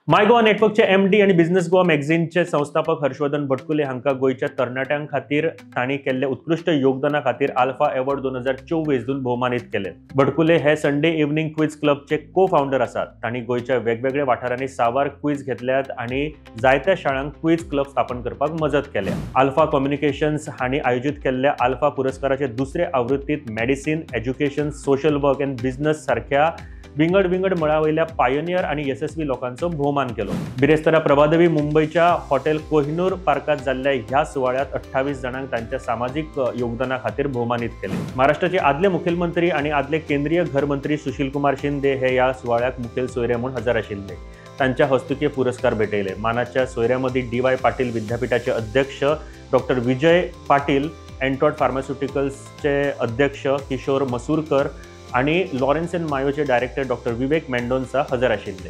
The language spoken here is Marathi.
माय गोवा नेटवर्कचे एमडी आणि बिझनेस गोवा मॅगझीनचे संस्थापक हर्षवर्धन भटकुले हांका गोयच्या तरणाट्यां खातीर तांणी केल्ल्या उत्कृष्ट योगदाना खातीर आल्फा अवॉर्ड 2024 दून भोवमानीत केले। भटकुले हे संडे इव्हनिंग क्विज क्लबचे को फाउंडर आसात। तांणी गोयच्या वेगवेगळ्या वाठारांनी सावार क्विज घेतल्यात आणि जायत्या शाळांक क्विज क्लब स्थापन करपाक मजत केल्या। आल्फा कम्युनिकेशन्स हांणी आयोजित केल्ल्या आल्फा पुरस्काराचे दुसरे आवृत्तीत medicine, education, social work end business सारख्या विंगड मळावयल्या पायोनियर आणि यशस्वी लोकांचो भोवमान केलो। बिरेस्तारा प्रभादेवी मुंबईच्या हॉटेल कोहिनूर पार्कात जाल्ल्या ह्या सुवाळ्यात 28 जाणांक तांच्या सामाजिक योगदाना खातीर भोवमानीत केले। महाराष्ट्राचे आदले मुखेलमंत्री आणि आदले केंद्रीय घर मंत्री सुशील कुमार शिंदे हे ह्या सुवाळ्याक मुखेल सोयरे म्हणून हजर आशिल्ले। तांच्या हस्तुकीय पुरस्कार भेटयले। मानाच्या सोयऱ्यामध्ये DY पाटील विद्यापीठाचे अध्यक्ष डॉक्टर विजय पाटील, एंटॉट फार्मास्युटिकल्सचे अध्यक्ष किशोर मसूरकर आणि लॉरेन्स एंड मायोचे डायरेक्टर डॉक्टर विवेक मेंडोन्सा हजर आशिल्ले।